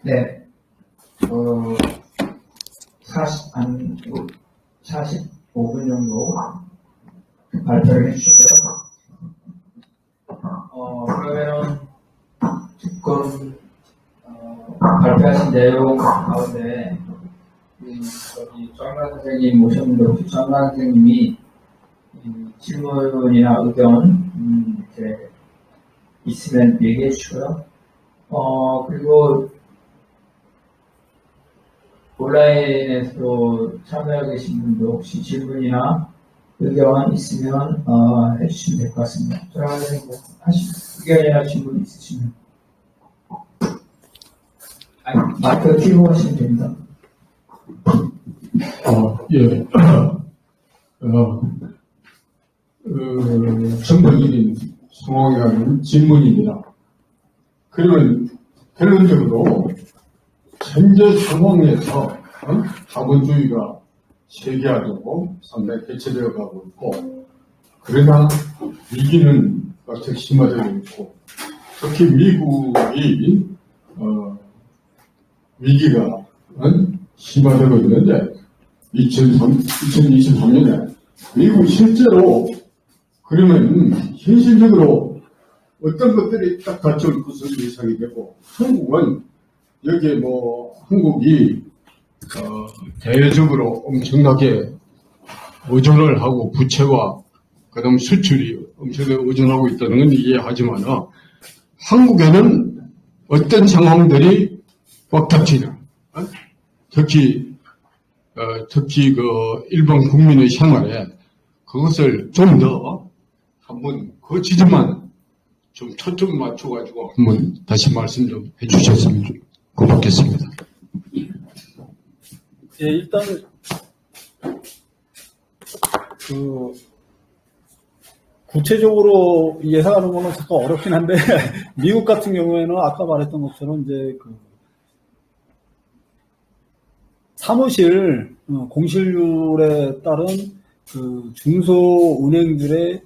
네, 45분 정도 발표를 해주셨고요. 그러면은 지금 발표하신 내용 가운데 저기 짱란 선생님 모셨는데 혹시 짱란 선생님이 질문이나 의견 이렇게 있으면 얘기해 주시고요. 그리고 온라인에서 참여하고 계신 분도 혹시 질문이나 의견 있으면 해주시면 될 것 같습니다. 짱란 선생님 의견이나 질문 있으시면 마이크 켜고 하시면 됩니다. 예. 전문적인 상황에 관한 질문입니다. 그러면 결론적으로 현재 상황에서 자본주의가 세계화되고 상당히 개체되어 가고 있고, 그러나 위기는 각각 심화되고 있고, 특히 미국이 위기가 심화되고 있는데 2023년에 미국 실제로 그러면 현실적으로 어떤 것들이 딱 갖춰올 것으로 예상이 되고, 한국은 여기에 한국이 대외적으로 엄청나게 의존을 하고 부채와 그다음 수출이 엄청나게 의존하고 있다는 건 이해하지만 한국에는 어떤 상황들이 꽉 닥치냐, 특히 그 일반 국민의 생활에 그것을 좀 더 한번 그 지점만 좀 초점 맞춰가지고 한번 다시 말씀 좀 해주셨으면 고맙겠습니다. 예, 일단 구체적으로 예상하는 거는 잠깐 어렵긴 한데 미국 같은 경우에는 아까 말했던 것처럼 이제 사무실 공실률에 따른 중소은행들의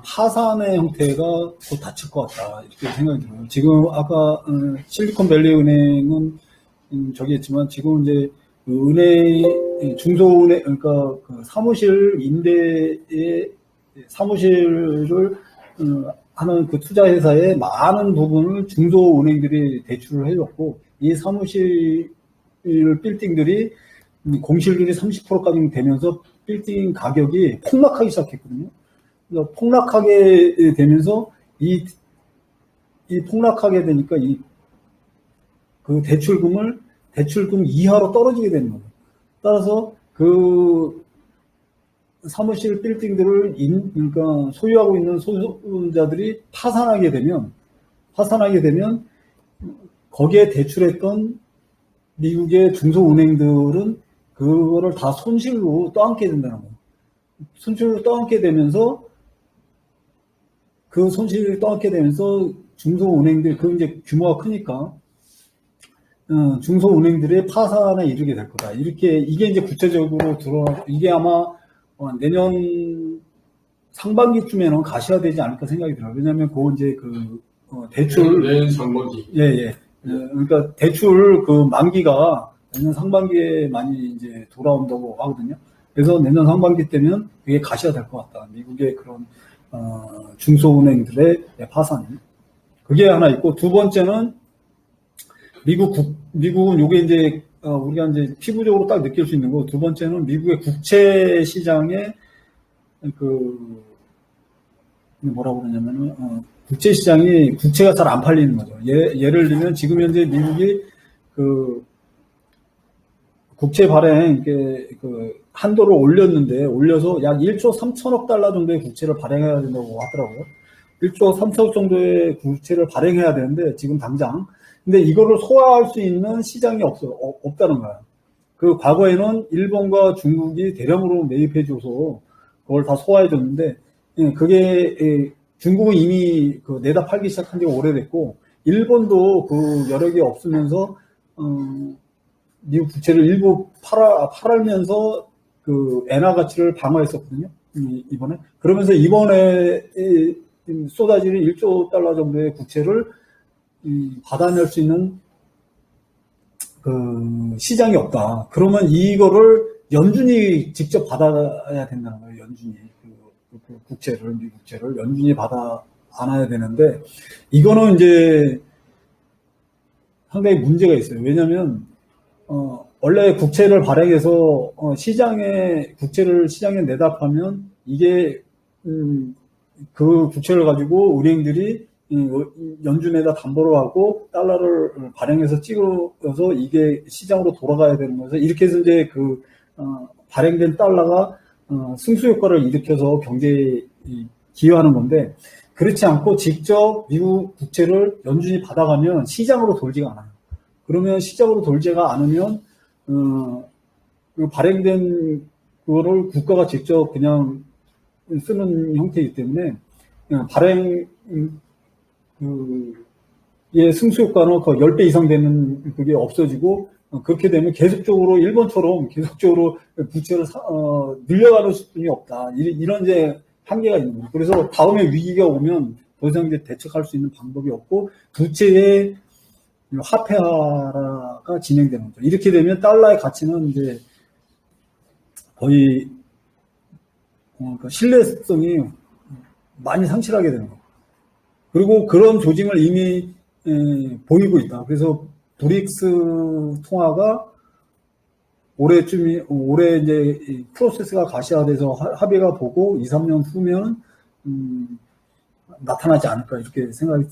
파산의 형태가 곧 닥칠 것 같다, 이렇게 생각이 들어요. 지금 아까 실리콘밸리 은행은 저기 했지만 지금 이제 중소은행, 그러니까 사무실 임대의 사무실을 하는 그 투자회사의 많은 부분을 중소은행들이 대출을 해줬고, 이 사무실 빌딩들이 공실률이 30%까지 되면서 빌딩 가격이 폭락하기 시작했거든요. 그래서 폭락하게 되면서 이 폭락하게 되니까 그 대출금 이하로 떨어지게 되는 거예요. 따라서 그 사무실 빌딩들을 그러니까 소유하고 있는 소유자들이 파산하게 되면 거기에 대출했던 미국의 중소은행들은 그거를 다 손실로 떠안게 된다는 거예요. 손실로 떠안게 되면서 중소은행들, 이제 규모가 크니까 중소은행들의 파산에 이르게 될 거다. 이게 이제 구체적으로 드러나고, 이게 아마 내년 상반기쯤에는 가시화되지 않을까 생각이 들어요. 왜냐하면 이제 대출 내년 상반기. 예. 그러니까 대출 만기가 내년 상반기에 많이 이제 돌아온다고 하거든요. 그래서 내년 상반기 때면 그게 가시화될 것 같다. 미국의 그런 중소은행들의 파산이. 그게 하나 있고, 두 번째는 미국은 요게 이제 우리가 이제 피부적으로 딱 느낄 수 있는 거. 두 번째는 미국의 국채 시장에 뭐라고 그러냐면은 국채 시장이 국채가 잘 안 팔리는 거죠. 예를 들면 지금 현재 미국이 국채 발행 한도를 올려서 약 1조 3천억 달러 정도의 국채를 발행해야 된다고 하더라고요. 1조 3천억 정도의 국채를 발행해야 되는데 지금 당장. 근데 이거를 소화할 수 있는 시장이 없다는 거야. 과거에는 일본과 중국이 대량으로 매입해줘서 그걸 다 소화해줬는데, 그게 중국은 이미 내다 팔기 시작한 지가 오래됐고, 일본도 여력이 없으면서 미국 국채를 일부 팔면서 엔화 가치를 방어했었거든요. 이번에. 그러면서 이번에 쏟아지는 1조 달러 정도의 국채를 받아낼 수 있는 시장이 없다. 그러면 이거를 연준이 직접 받아야 된다는 거예요. 연준이 국채를, 미국 국채를 연준이 받아 안아야 되는데, 이거는 이제 상당히 문제가 있어요. 왜냐하면 원래 국채를 발행해서 국채를 시장에 내다파면 이게 그 국채를 가지고 은행들이 연준에다 담보로 하고 달러를 발행해서 찍어서 이게 시장으로 돌아가야 되는 거죠. 이렇게 해서 이제 발행된 달러가 승수 효과를 일으켜서 경제에 기여하는 건데, 그렇지 않고 직접 미국 국채를 연준이 받아가면 시장으로 돌지가 않아요. 그러면 시장으로 돌지가 않으면 발행된 그거를 국가가 직접 그냥 쓰는 형태이기 때문에 발행 의 승수 효과는 거의 10배 이상 되는 그게 없어지고, 그렇게 되면 계속적으로 일본처럼 계속적으로 부채를 늘려가는 수준이 없다. 이런 이제 한계가 있는 거예요. 그래서 다음에 위기가 오면 더 이상 이제 대책할 수 있는 방법이 없고 부채의 화폐화가 진행되는 거죠. 이렇게 되면 달러의 가치는 이제 거의 신뢰성이 많이 상실하게 되는 거예요. 그리고 그런 조짐을 이미 보이고 있다. 그래서 브릭스 통화가 올해 이제 프로세스가 가시화돼서 합의가 보고 2, 3년 후면 나타나지 않을까 이렇게 생각이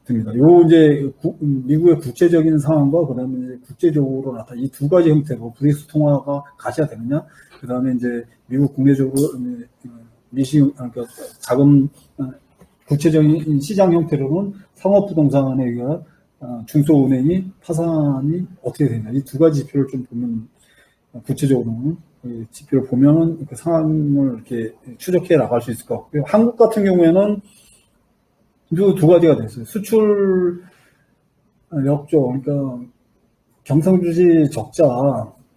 듭니다. 요 이제 미국의 국제적인 상황과 그다음에 이제 국제적으로 나타난 이 두 가지 형태로 브릭스 통화가 가시화되느냐, 그다음에 이제 미국 국내적으로 그러니까 자금 구체적인 시장 형태로는 상업부동산에 의한 중소은행이 파산이 어떻게 되냐, 이 두 가지 지표를 좀 보면 구체적으로는 지표를 보면은 그 상황을 이렇게 추적해 나갈 수 있을 것 같고요. 한국 같은 경우에는 두 가지가 됐어요. 수출 역조, 그러니까 경상수지 적자,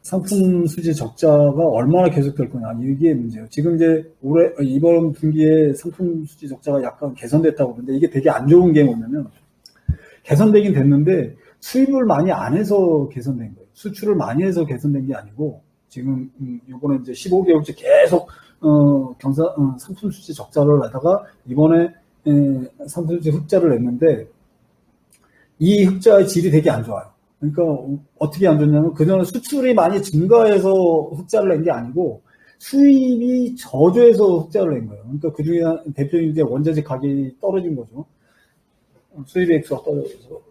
상품 수지 적자가 얼마나 계속될 거냐, 이게 문제예요. 지금 이제 이번 분기에 상품 수지 적자가 약간 개선됐다고 그러는데, 이게 되게 안 좋은 게 뭐냐면, 개선되긴 됐는데 수입을 많이 안 해서 개선된 거예요. 수출을 많이 해서 개선된 게 아니고, 지금 이번에 이제 15개월째 계속 상품 수지 적자를 내다가 이번에 상품 수지 흑자를 냈는데, 이 흑자의 질이 되게 안 좋아요. 그러니까 어떻게 안 좋냐면, 그전에 수출이 많이 증가해서 흑자를 낸 게 아니고 수입이 저조해서 흑자를 낸 거예요. 그러니까 그중에 대표적인 이제 원자재 가격이 떨어진 거죠. 수입의 액수가 떨어져서.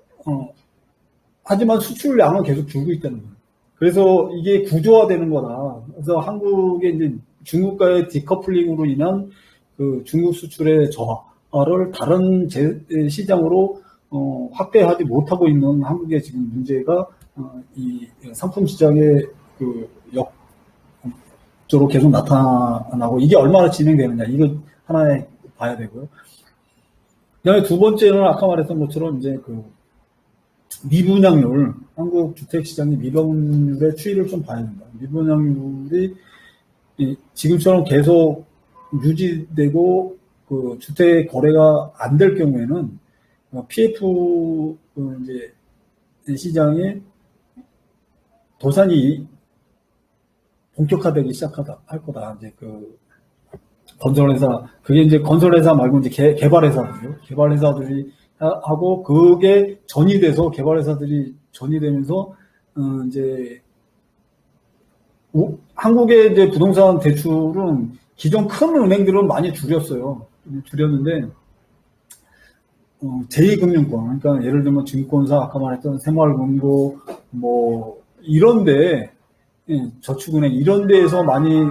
하지만 수출량은 계속 줄고 있다는 거예요. 그래서 이게 구조화되는 거다. 그래서 한국의 이제 중국과의 디커플링으로 인한 그 중국 수출의 저하를 다른 시장으로 확대하지 못하고 있는 한국의 지금 문제가 이 상품 시장의 그 역조로 계속 나타나고, 이게 얼마나 진행되느냐, 이거 하나에 봐야 되고요. 그다음에 두 번째는 아까 말했던 것처럼 이제 그 미분양률, 한국 주택 시장의 미분양률의 추이를 좀 봐야 된다. 미분양률이 지금처럼 계속 유지되고 그 주택 거래가 안 될 경우에는 PF 이제 시장에 도산이 본격화되기 할 거다. 이제 그 건설회사, 그게 이제 건설회사 말고 이제 개발회사들이요. 개발회사들이 하고, 그게 전이 돼서 개발회사들이 전이 되면서 이제 한국의 이제 부동산 대출은 기존 큰 은행들은 많이 줄였는데 제2금융권, 그러니까 예를 들면 증권사, 아까 말했던 새마을금고, 뭐 이런데, 저축은행 이런 데에서 많이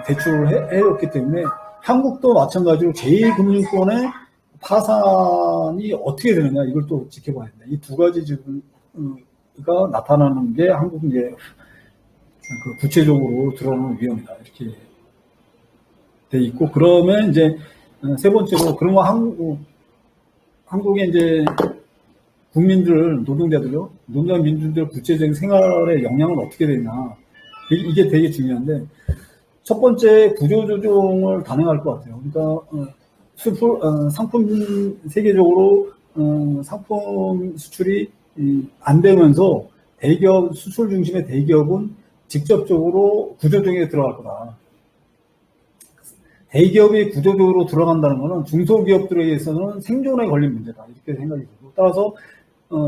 대출을 해왔기 때문에 한국도 마찬가지로 제2금융권의 파산이 어떻게 되느냐, 이걸 또 지켜봐야 된다. 이 두 가지 지금가 나타나는 게 한국 이제 그 구체적으로 드러나는 위험이다, 이렇게 돼 있고, 그러면 이제 세 번째로, 그러면 한국의 이제 국민들, 노동자 민중들 구체적인 생활에 영향은 어떻게 되냐, 이게 되게 중요한데, 첫 번째 구조조정을 단행할 것 같아요. 그러니까 상품 세계적으로 상품 수출이 안 되면서 대기업, 수출 중심의 대기업은 직접적으로 구조조정에 들어갈 거다. 대기업이 구조적으로 들어간다는 것은 중소기업들에 의해서는 생존에 걸린 문제다. 이렇게 생각이 들고. 따라서,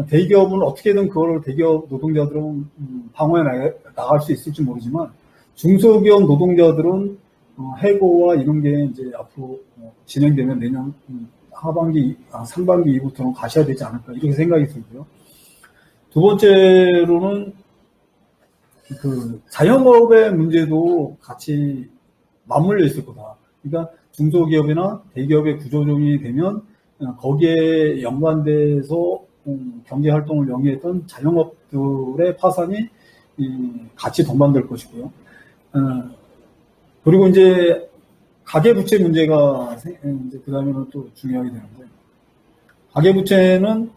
대기업은 어떻게든 그걸 대기업 노동자들은 방어해 나갈 수 있을지 모르지만 중소기업 노동자들은 해고와 이런 게 이제 앞으로 진행되면 내년 상반기 이후부터는 가셔야 되지 않을까 이렇게 생각이 들고요. 두 번째로는 그 자영업의 문제도 같이 맞물려 있을 거다. 그러니까 중소기업이나 대기업의 구조조정이 되면 거기에 연관돼서 경제 활동을 영위했던 자영업들의 파산이 같이 동반될 것이고요. 그리고 이제 가계부채 문제가 이제 그 다음에는 또 중요하게 되는데, 가계부채는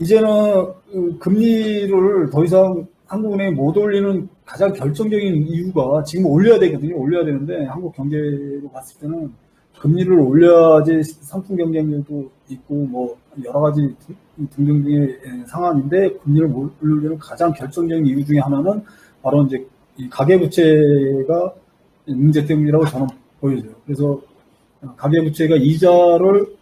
이제는 금리를 더 이상 한국은행이 못 올리는 가장 결정적인 이유가 지금 올려야 되거든요. 올려야 되는데 한국 경제로 봤을 때는 금리를 올려야지 상품 경쟁력도 있고 뭐 여러 가지 등등의 상황인데 금리를 못 올리는 가장 결정적인 이유 중에 하나는 바로 이제 이 가계부채가 문제 때문이라고 저는 보여져요. 그래서 가계부채가 이자를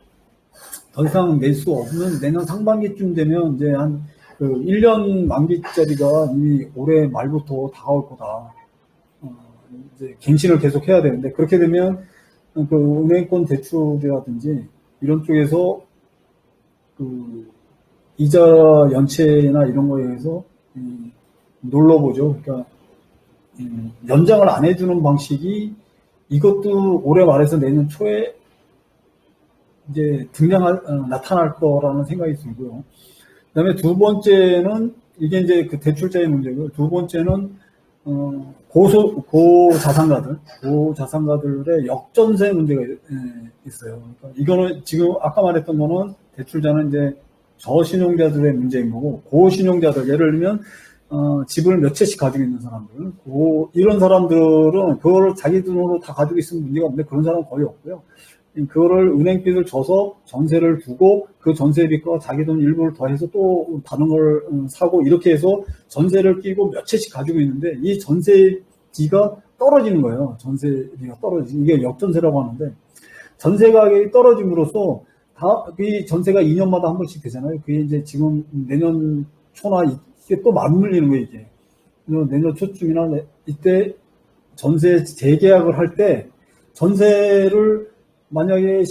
더 이상 낼 수 없는 내년 상반기쯤 되면 이제 한 그 1년 만기짜리가 이미 올해 말부터 다가올 거다. 이제 갱신을 계속 해야 되는데 그렇게 되면 그 은행권 대출이라든지 이런 쪽에서 그 이자 연체나 이런 거에 의해서 놀러보죠. 그러니까 연장을 안 해주는 방식이 이것도 올해 말에서 내년 초에 이제 나타날 거라는 생각이 들고요. 그 다음에 두 번째는 이게 이제 그 대출자의 문제고요. 두 번째는 고자산가들의 역전세 문제가 있어요. 그러니까 이거는 지금 아까 말했던 거는 대출자는 이제 저신용자들의 문제인 거고 고신용자들 예를 들면 집을 몇 채씩 가지고 있는 사람들 이런 사람들은 그거를 자기 돈으로 다 가지고 있으면 문제가 없는데 그런 사람은 거의 없고요. 그거를 은행빚을 줘서 전세를 두고 그 전세빚과 자기 돈 일부를 더해서 또 다른 걸 사고 이렇게 해서 전세를 끼고 몇 채씩 가지고 있는데 이 전세비가 떨어지는 거예요. 전세비가 떨어지는 이게 역전세라고 하는데 전세 가격이 떨어짐으로써 이 전세가 2년마다 한 번씩 되잖아요. 그게 이제 지금 내년 초나 이게 또 맞물리는 거예요. 이게 내년 초쯤이나 이때 전세 재계약을 할 때 전세를 만약에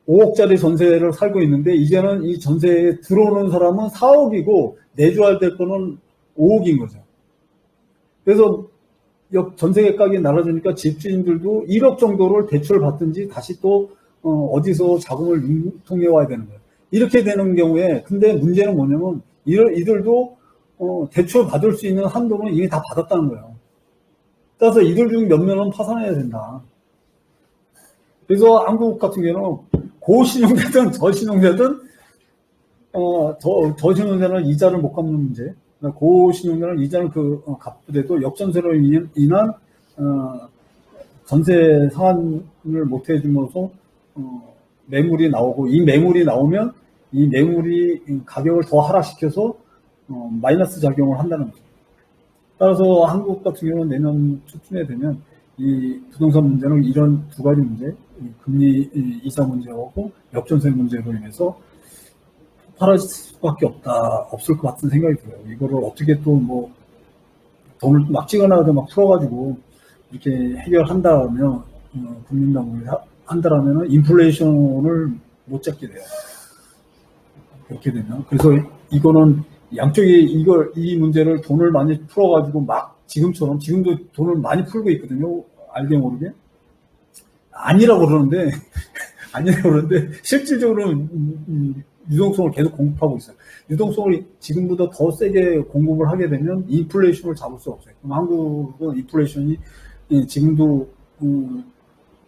5억짜리 전세를 살고 있는데 이제는 이 전세에 들어오는 사람은 4억이고 내줘야 될 거는 5억인 거죠. 그래서 전세 가격이 낮아지니까 집주인들도 1억 정도를 대출을 받든지 다시 또 어디서 자금을 융통해 와야 되는 거예요. 이렇게 되는 경우에 근데 문제는 뭐냐면 이들도 대출 받을 수 있는 한도는 이미 다 받았다는 거예요. 따라서 이들 중 몇 명은 파산해야 된다. 그래서 한국 같은 경우는 고신용자든 저신용자든 저신용자는 이자를 못 갚는 문제, 고신용자는 이자를 갚더라도 역전세로 인한 전세 상환을 못 해줌으로써 매물이 나오고 이 매물이 나오면 이 매물이 가격을 더 하락시켜서 마이너스 작용을 한다는 거죠. 따라서 한국 같은 경우는 내년 초쯤에 되면 이 부동산 문제는 이런 두 가지 문제, 금리 이자 문제하고 역전세 문제로 인해서 폭발할 수밖에 없을 것 같은 생각이 들어요. 이거를 어떻게 또 뭐 돈을 막 찍어놔도 막 풀어가지고 이렇게 해결한다면 국민당국이 한다라면 인플레이션을 못 잡게 돼요. 그렇게 되면 그래서 이거는 양쪽이 이 문제를 돈을 많이 풀어가지고 막 지금도 돈을 많이 풀고 있거든요. 알게 모르게. 아니라고 그러는데 실질적으로는 유동성을 계속 공급하고 있어요. 유동성을 지금보다 더 세게 공급을 하게 되면 인플레이션을 잡을 수 없어요. 그럼 한국은 인플레이션이 지금도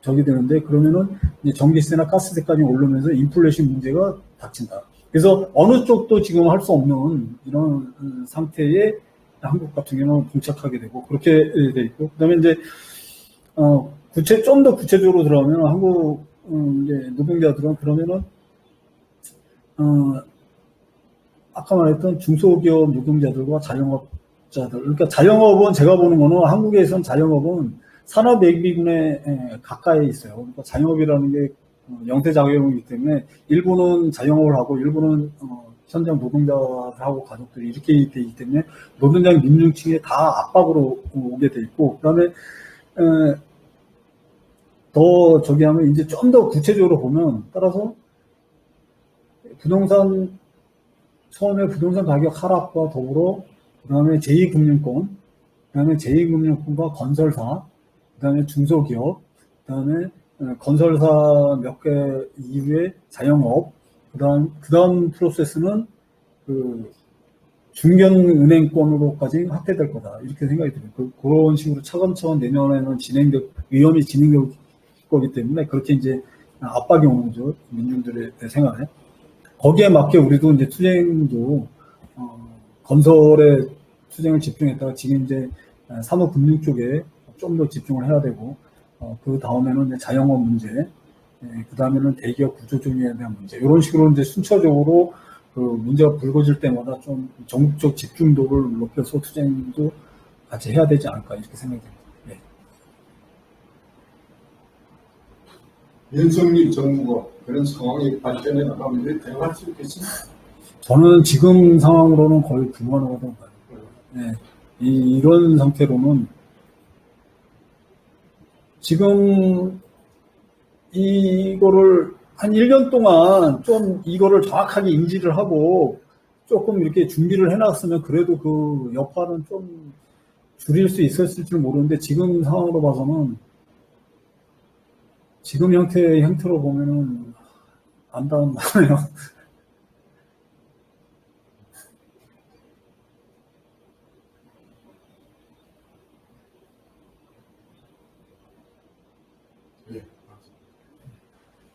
저기 되는데 그러면은 전기세나 가스세까지 오르면서 인플레이션 문제가 닥친다. 그래서 어느 쪽도 지금 할 수 없는 이런 상태에 한국 같은 경우는 봉착하게 되고 그렇게 돼 있고 그다음에 이제 좀 더 구체적으로 들어가면 한국 이제 노동자들은 그러면은 아까 말했던 중소기업 노동자들과 자영업자들. 그러니까 자영업은 제가 보는 거는 한국에선 자영업은 산업예비군에 가까이 있어요. 그러니까 자영업이라는 게 영세 자영업이기 때문에 일부는 자영업을 하고 일부는 현장 노동자하고 가족들이 이렇게 되기 때문에 노동장 민중층에 다 압박으로 오게 돼 있고, 그다음에 더 저기 하면 이제 좀 더 구체적으로 보면 따라서 부동산 처음에 부동산 가격 하락과 더불어 그다음에 제2금융권, 그다음에 제2금융권과 건설사, 그다음에 중소기업, 그다음에 건설사 몇 개 이후에 자영업, 그다음 프로세스는 그 중견은행권으로까지 확대될 거다 이렇게 생각이 들어요. 그런 식으로 차근차근 내년에는 위험이 진행될 거기 때문에 그렇게 이제 압박이 오는 거죠, 민중들의 생활에. 거기에 맞게 우리도 이제 투쟁도 건설에 투쟁을 집중했다가 지금 이제 산업금융 쪽에 좀 더 집중을 해야 되고, 그 다음에는 이제 자영업 문제, 그 다음에는 대기업 구조조정에 대한 문제, 이런 식으로 이제 순차적으로 그 문제가 불거질 때마다 좀 전국적 집중도를 높여서 투쟁도 같이 해야 되지 않을까 이렇게 생각이 듭니다. 네. 윤석열 정부가 그런 상황이 발전해 나가면 대응할 수 있겠습니까? 저는 지금 상황으로는 거의 불가능하다고 봐요. 네. 이런 상태로는 지금 이거를 한 1년 동안 좀 이거를 정확하게 인지를 하고 조금 이렇게 준비를 해놨으면 그래도 그 여파는 좀 줄일 수 있었을지 모르는데 지금 상황으로 봐서는 지금 형태로 보면은 안 닿았나요?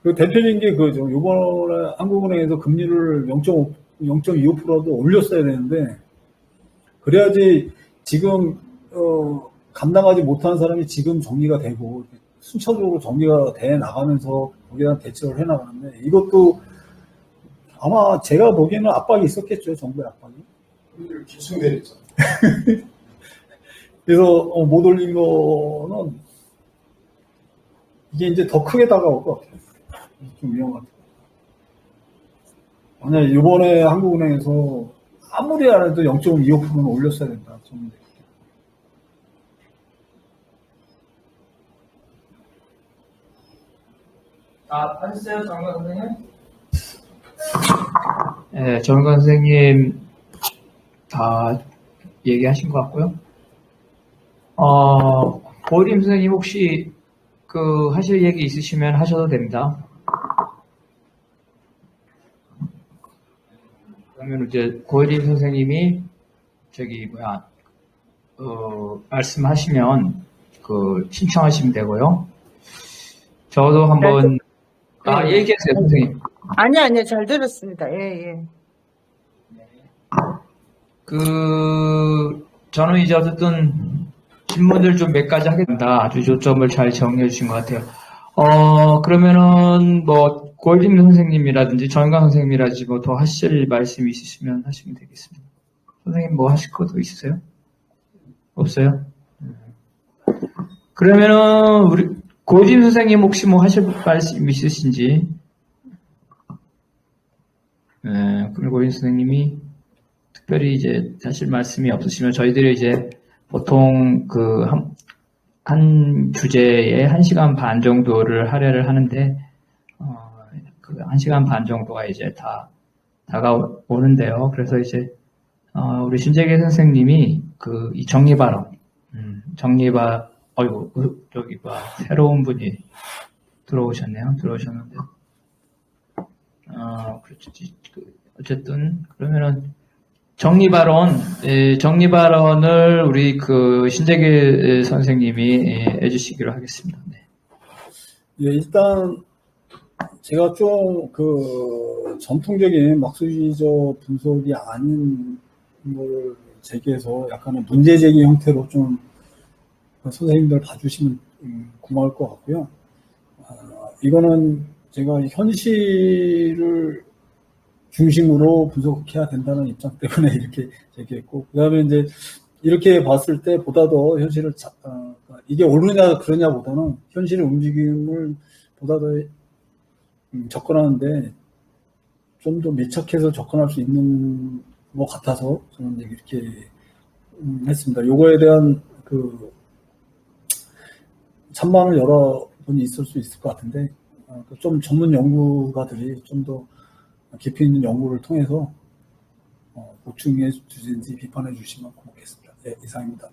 그 대표적인 게 그죠. 요번에 한국은행에서 금리를 0.25%도 올렸어야 되는데, 그래야지 지금, 감당하지 못한 사람이 지금 정리가 되고, 순차적으로 정리가 돼 나가면서 거기에 대한 대처를 해 나가는데, 이것도 아마 제가 보기에는 압박이 있었겠죠. 정부의 압박이. 계속 내렸잖아요. 그래서 못 올린 거는 이게 이제 더 크게 다가올 것 같아요. 좀 위험하다. 만약 이번에 한국은행에서 아무리 안 해도 0.25%는 올렸어야 된다. 저는. 하셨어요, 정관 선생님? 네, 정관 선생님 다 얘기하신 것 같고요. 고림 선생님 혹시 하실 얘기 있으시면 하셔도 됩니다. 그러면 이제 고림 선생님이 말씀하시면 신청하시면 되고요. 저도 한번 얘기하세요, 선생님. 아니요, 잘 들었습니다. 예. 저는 이제 어쨌든 질문을 좀 몇 가지 하겠습니다. 아주 요점을 잘 정리해 주신 것 같아요. 그러면은 고일림 선생님이라든지 정인강 선생님이라든지 더 하실 말씀이 있으시면 하시면 되겠습니다. 선생님 하실 것도 있으세요? 없어요? 그러면은 우리 고일림 선생님 혹시 하실 말씀 있으신지? 네, 그리고 고일림 선생님이 특별히 이제 하실 말씀이 없으시면 저희들이 이제 보통 한 주제에 1시간 반 정도를 할애를 하는데, 1시간 반 정도가 이제 다 다가오는데요. 그래서 이제, 우리 신재계 선생님이 이 정리발언, 새로운 분이 들어오셨는데, 그렇죠. 어쨌든, 그러면은, 정리발언을 우리 신재계 선생님이 해주시기로 하겠습니다. 네. 예, 일단, 제가 좀 전통적인 막수주의적 분석이 아닌 걸 제기해서 약간의 문제제기 형태로 좀 선생님들 봐주시면 고마울 것 같고요. 이거는 제가 현실을 중심으로 분석해야 된다는 입장 때문에 이렇게 얘기했고, 그 다음에 이제 이렇게 봤을 때 보다 더 현실을, 이게 옳으냐 그러냐보다는 현실의 움직임을 보다 더 접근하는데 좀 더 밀착해서 접근할 수 있는 것 같아서 저는 이렇게 했습니다. 요거에 대한 찬반을 여러 분이 있을 수 있을 것 같은데, 좀 전문 연구가들이 좀 더 깊이 있는 연구를 통해서 보충해 주든지 비판해 주시면 고맙겠습니다. 네, 이상입니다.